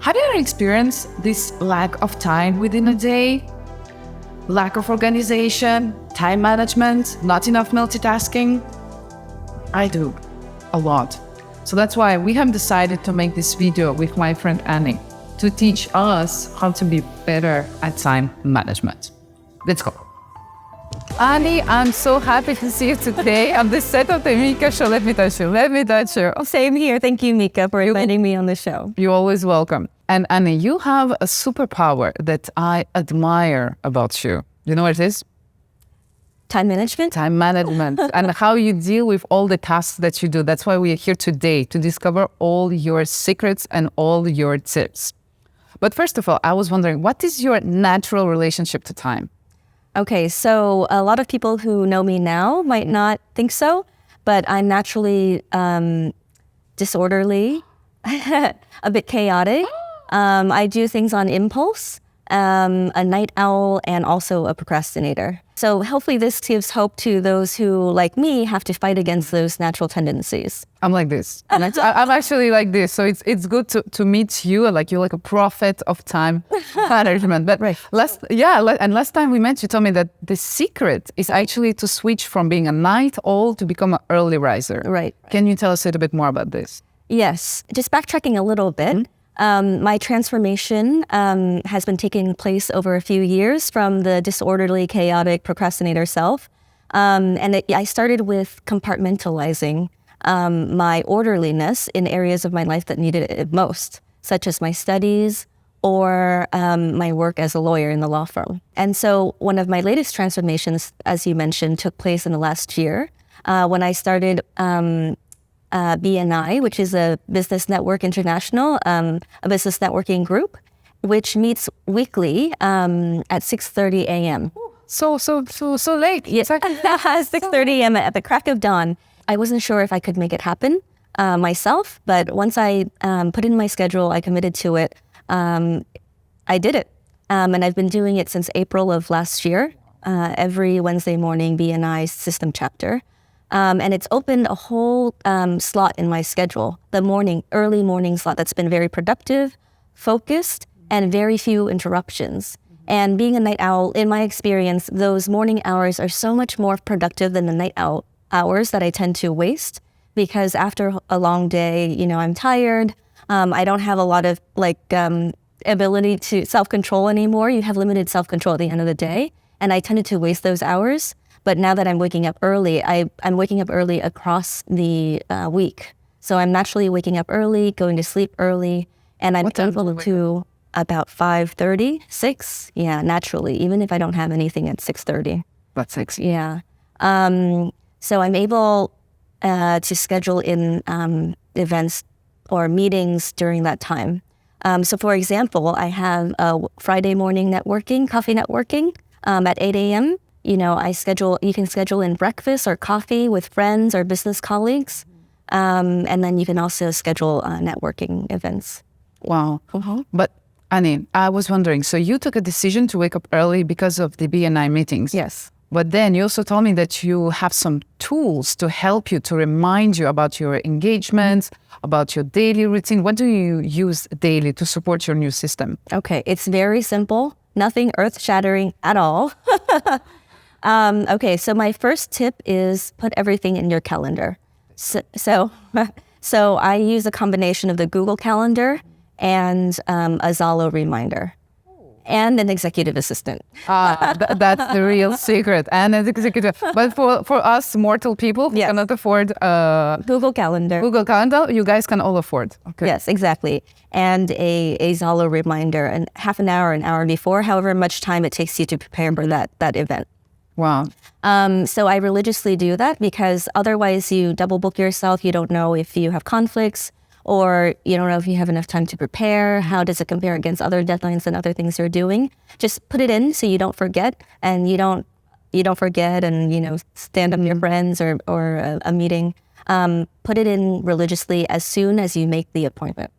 Have you ever experienced this lack of time within a day? Lack of organization, time management, not enough multitasking? I do, a lot. So that's why we have decided to make this video with my friend Annie to teach us how to be better at time management. Let's go. Annie, I'm so happy to see you today on this set of the Micka show. Let me touch you. Same here. Thank you, Micka, for inviting me on the show. You're always welcome. And Annie, you have a superpower that I admire about you. You know what it is? Time management? Time management and how you deal with all the tasks that you do. That's why we are here today, to discover all your secrets and all your tips. But first of all, I was wondering, what is your natural relationship to time? Okay, so a lot of people who know me now might not think so, but I'm naturally disorderly, a bit chaotic. I do things on impulse, a night owl, and also a procrastinator. So hopefully this gives hope to those who, like me, have to fight against those natural tendencies. I'm like this. I'm actually like this. So it's good to meet you. Like you're like a prophet of time management. But right. Last time we met, you told me that the secret is actually to switch from being a night owl to become an early riser. Right. Can you tell us a little bit more about this? Yes. Just backtracking a little bit. My transformation has been taking place over a few years from the disorderly, chaotic procrastinator self. I started with compartmentalizing my orderliness in areas of my life that needed it most, such as my studies or my work as a lawyer in the law firm. And so one of my latest transformations, as you mentioned, took place in the last year when I started BNI, which is a Business Network International, a business networking group, which meets weekly at 6:30 a.m. So late. Yeah, 6:30 a.m. at the crack of dawn. I wasn't sure if I could make it happen myself, but once I put in my schedule, I committed to it. I did it, and I've been doing it since April of last year. Every Wednesday morning, BNI system chapter. And it's opened a whole slot in my schedule, the early morning slot that's been very productive, focused, and very few interruptions. And being a night owl, in my experience, those morning hours are so much more productive than the night owl hours that I tend to waste, because after a long day, I'm tired. I don't have a lot of ability to self-control anymore. You have limited self-control at the end of the day. And I tended to waste those hours. But now that I'm waking up early, I'm waking up early across the week. So I'm naturally waking up early, going to sleep early, and I'm able to about 5:30, 6. Yeah, naturally, even if I don't have anything at 6:30. About 6. Yeah. So I'm able to schedule in events or meetings during that time. So for example, I have a Friday morning networking, coffee networking at 8 a.m. You can schedule in breakfast or coffee with friends or business colleagues. And then you can also schedule networking events. Wow. But Annie, I was wondering, so you took a decision to wake up early because of the BNI meetings. Yes. But then you also told me that you have some tools to help you, to remind you about your engagements, about your daily routine. What do you use daily to support your new system? Okay, it's very simple. Nothing earth-shattering at all. Okay, so my first tip is put everything in your calendar. So I use a combination of the Google Calendar and a Zalo reminder and an executive assistant. That's the real secret. And an executive. But for us mortal people who cannot afford Google Calendar. Google Calendar, you guys can all afford. Okay. Yes, exactly. And a Zalo reminder, and half an hour before, however much time it takes you to prepare for that event. Wow. So I religiously do that because otherwise you double book yourself. You don't know if you have conflicts, or you don't know if you have enough time to prepare. How does it compare against other deadlines and other things you're doing? Just put it in so you don't forget, and you don't forget and stand up your friends or a meeting. Put it in religiously as soon as you make the appointment.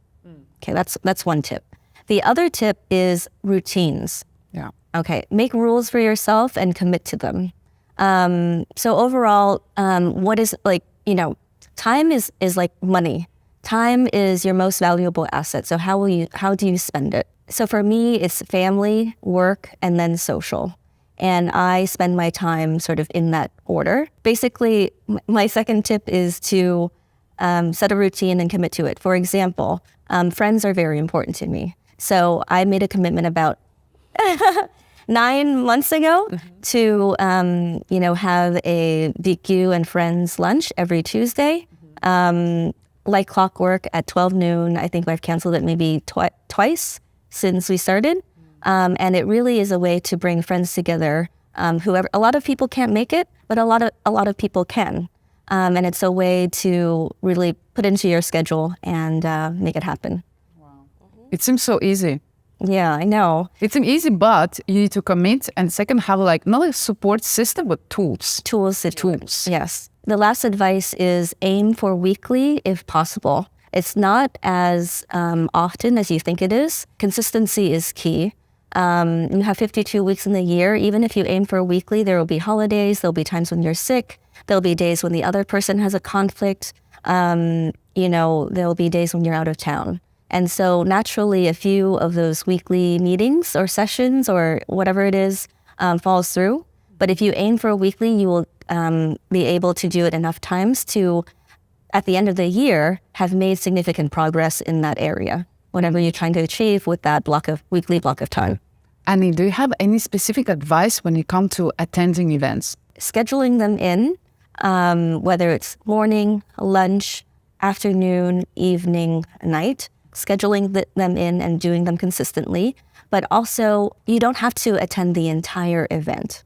Okay, that's one tip. The other tip is routines. Yeah. Okay, make rules for yourself and commit to them. So overall, what is time is like money. Time is your most valuable asset. So how do you spend it? So for me, it's family, work, and then social. And I spend my time sort of in that order. Basically, my second tip is to set a routine and commit to it. For example, friends are very important to me. So I made a commitment about 9 months ago to, have a BQ and friends lunch every Tuesday. Like clockwork at 12 noon. I think I've canceled it maybe twice since we started. And it really is a way to bring friends together. Whoever, a lot of people can't make it, but a lot of people can. And it's a way to really put into your schedule and make it happen. Wow. It seems so easy. Yeah, I know. It's easy, but you need to commit. And second, have not a support system, but tools. Tools. Yes. The last advice is aim for weekly if possible. It's not as often as you think it is. Consistency is key. You have 52 weeks in the year. Even if you aim for weekly, there will be holidays. There'll be times when you're sick. There'll be days when the other person has a conflict. There'll be days when you're out of town. And so naturally, a few of those weekly meetings or sessions or whatever it is falls through. But if you aim for a weekly, you will be able to do it enough times to, at the end of the year, have made significant progress in that area, whatever you're trying to achieve with that weekly block of time. Annie, do you have any specific advice when you come to attending events? Scheduling them in, whether it's morning, lunch, afternoon, evening, night, scheduling them in and doing them consistently. But also, you don't have to attend the entire event,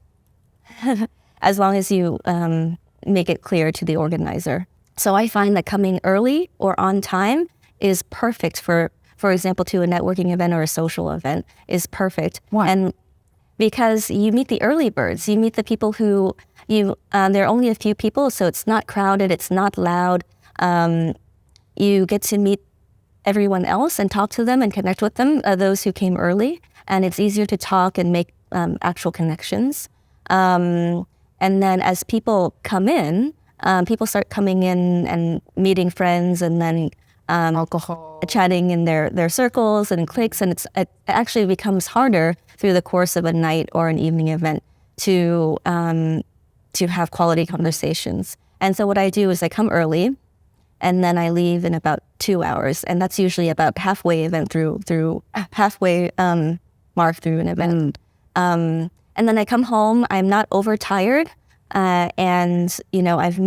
as long as you make it clear to the organizer. So I find that coming early or on time is perfect for example, to a networking event or a social event is perfect. Why? And because you meet the early birds, you meet the people who there are only a few people, so it's not crowded, it's not loud. You get to meet everyone else and talk to them and connect with them, those who came early. And it's easier to talk and make actual connections. And then as people come in, people start coming in and meeting friends and then Alcohol. chatting in their circles and cliques. And it actually becomes harder through the course of a night or an evening event to have quality conversations. And so what I do is I come early and then I leave in about 2 hours. And that's usually about halfway mark through an event. And then I come home, I'm not overtired. And I've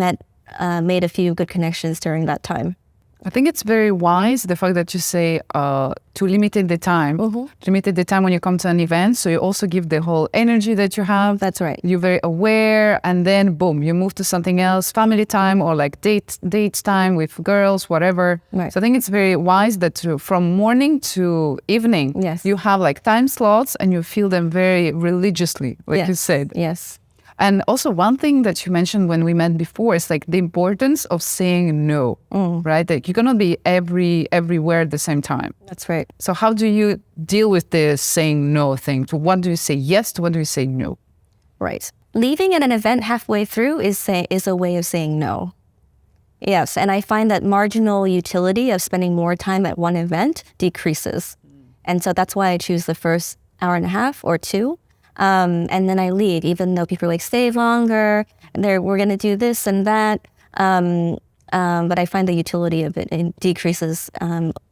made a few good connections during that time. I think it's very wise, the fact that you say to limit the time. Limit the time when you come to an event, so you also give the whole energy that you have. That's right. You're very aware, and then boom, you move to something else, family time or like date time with girls, whatever. Right. So I think it's very wise that from morning to evening, Yes. you have like time slots and you feel them very religiously, like you said. Yes. And also one thing that you mentioned when we met before is like the importance of saying no, right? Like you cannot be everywhere at the same time. That's right. So how do you deal with the saying no thing? To what do you say yes? To what do you say no? Right. Leaving at an event halfway through is a way of saying no. Yes, and I find that marginal utility of spending more time at one event decreases. And so that's why I choose the first hour and a half or 2. And then I leave, even though people are like, stay longer, we're going to do this and that. But I find the utility of it decreases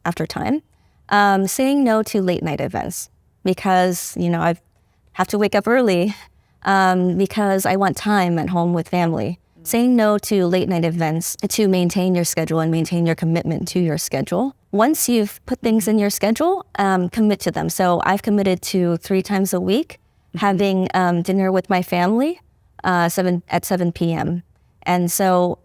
after time. Saying no to late night events because, I have to wake up early because I want time at home with family. Saying no to late night events to maintain your schedule and maintain your commitment to your schedule. Once you've put things in your schedule, commit to them. So I've committed to 3 times a week having dinner with my family at 7 p.m. And so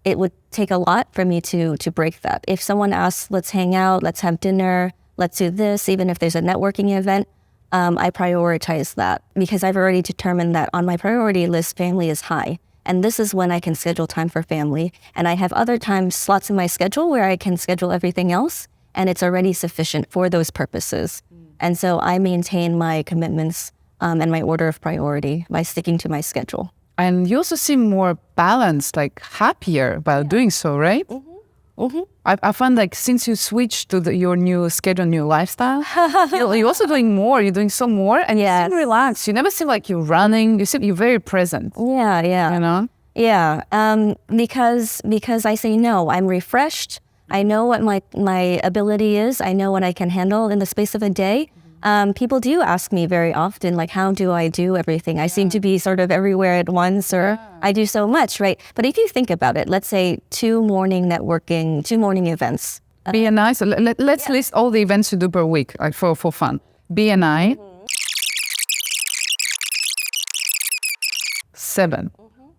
it would take a lot for me to break that. If someone asks, let's hang out, let's have dinner, let's do this, even if there's a networking event, I prioritize that because I've already determined that on my priority list, family is high. And this is when I can schedule time for family. And I have other time slots in my schedule where I can schedule everything else, and it's already sufficient for those purposes. And so I maintain my commitments and my order of priority by sticking to my schedule. And you also seem more balanced, like happier while doing so, right? I find like since you switched to your new schedule, new lifestyle, you're also doing more. You're doing some more, and you seem relaxed. You never seem like you're running. You seem you're very present. Yeah. You know. Yeah. Because I say no. I'm refreshed. I know what my ability is. I know what I can handle in the space of a day. People do ask me very often, like, how do I do everything? I seem to be sort of everywhere at once, or I do so much, right? But if you think about it, let's say 2 morning events. BNI. So let's list all the events you do per week, like for fun. BNI. 7.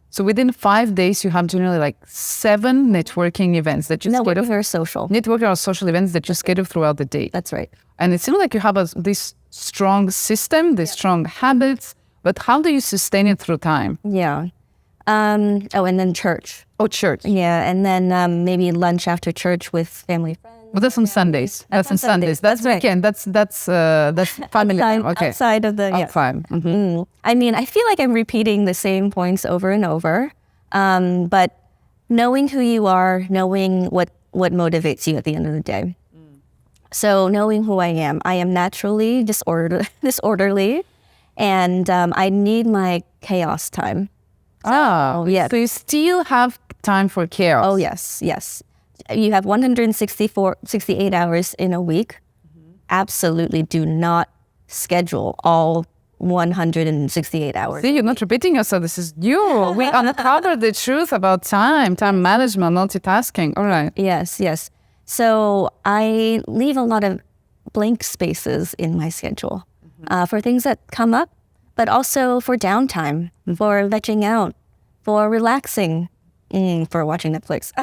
So within 5 days, you have generally like 7 networking events that you schedule. Networking or social. Networking or social events that you schedule throughout the day. That's right. And it seems like you have this strong system, these strong habits, but how do you sustain it through time? Yeah. And then church. Oh, church. Yeah, and then maybe lunch after church with family friends. Well, that's on Sundays. That's on Sundays. That's right. weekend. That's family time. Okay. Outside of the Time. Mm-hmm. I mean, I feel like I'm repeating the same points over and over, but knowing who you are, knowing what motivates you at the end of the day. So knowing who I am naturally disorderly, and I need my chaos time. Yeah. So you still have time for chaos. Oh, yes. You have 68 hours in a week. Absolutely do not schedule all 168 hours. See, you're not repeating yourself. This is you. We uncovered the truth about time management, multitasking. All right. Yes. So I leave a lot of blank spaces in my schedule for things that come up, but also for downtime, for vegging out, for relaxing, for watching Netflix,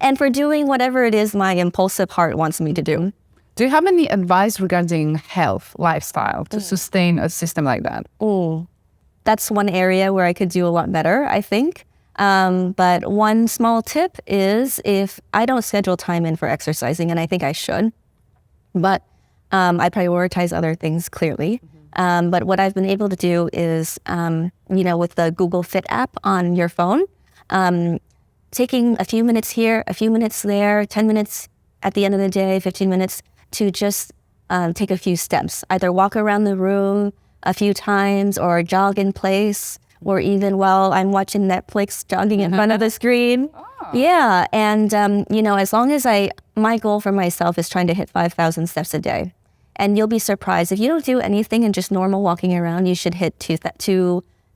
and for doing whatever it is my impulsive heart wants me to do. Do you have any advice regarding health, lifestyle, to sustain a system like that? That's one area where I could do a lot better, I think. But one small tip is if I don't schedule time in for exercising, and I think I should, but I prioritize other things clearly. But what I've been able to do is, with the Google Fit app on your phone, taking a few minutes here, a few minutes there, 10 minutes at the end of the day, 15 minutes to just take a few steps, either walk around the room a few times or jog in place, or even while I'm watching Netflix, jogging in front of the screen. Yeah, and as long as my goal for myself is trying to hit 5,000 steps a day. And you'll be surprised, if you don't do anything and just normal walking around, you should hit 2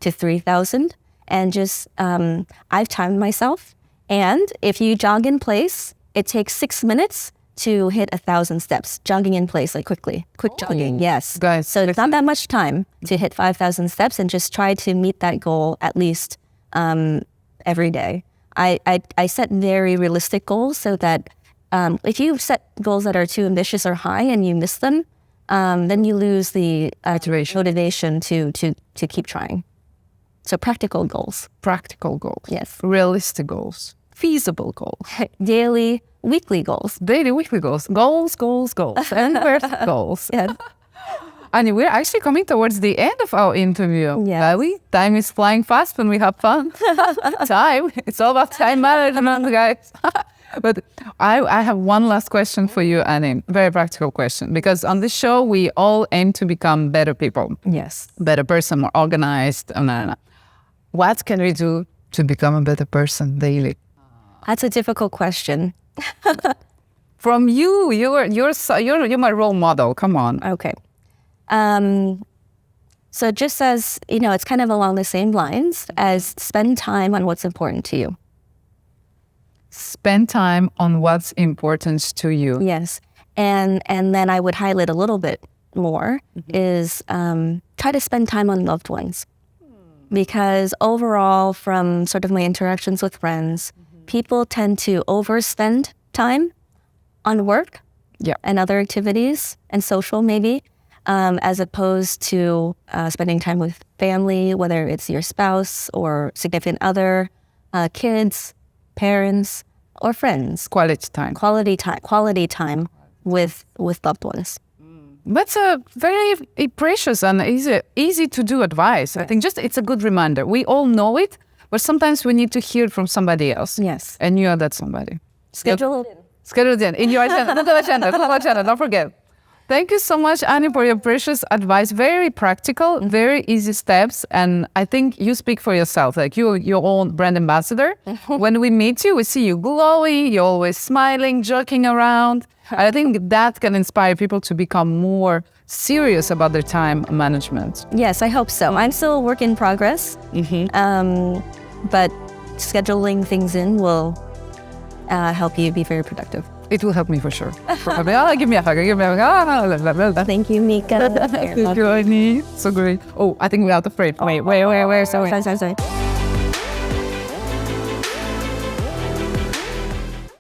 to 3,000. And just, I've timed myself. And if you jog in place, it takes 6 minutes to hit 1,000 steps, jogging in place, like quick jogging, yes. Guys, so there's not that much time to hit 5,000 steps, and just try to meet that goal at least every day. I set very realistic goals so that if you set goals that are too ambitious or high and you miss them, then you lose the motivation to keep trying. So practical goals. Practical goals. Yes. Realistic goals. Feasible goals. Daily, weekly goals. Daily, weekly goals. Goals. And where's goals? Yeah. And we're actually coming towards the end of our interview. Yes. Time is flying fast when we have fun. Time. It's all about time management, guys. But I have one last question for you, Annie. Very practical question. Because on this show, we all aim to become better people. Yes. Better person, more organized. What can we do to become a better person daily? That's a difficult question. From you, you're my role model. Come on. Okay. So just as, it's kind of along the same lines as spend time on what's important to you. Spend time on what's important to you. Yes. And then I would highlight a little bit more is try to spend time on loved ones. Because overall, from sort of my interactions with friends, people tend to overspend time on work and other activities and social maybe, as opposed to spending time with family, whether it's your spouse or significant other, kids, parents, or friends. Quality Quality time with loved ones. That's a very precious and easy to do advice. I think it's a good reminder. We all know it, but sometimes we need to hear it from somebody else. Yes. And you are that somebody. Schedule it in. Schedule it in your agenda. Google agenda. Don't forget. Thank you so much, Annie, for your precious advice. Very practical, very easy steps. And I think you speak for yourself, like you're your own brand ambassador. When we meet you, we see you glowing, you're always smiling, joking around. I think that can inspire people to become more serious about their time management. Yes, I hope so. I'm still a work in progress, but scheduling things in will help you be very productive. It will help me for sure. Probably. Oh, give me a hug. Give me a hug. Thank you, Micka. Thank you, Annie. So great. Oh, I think we're out of frame. Wait. Sorry. Sorry.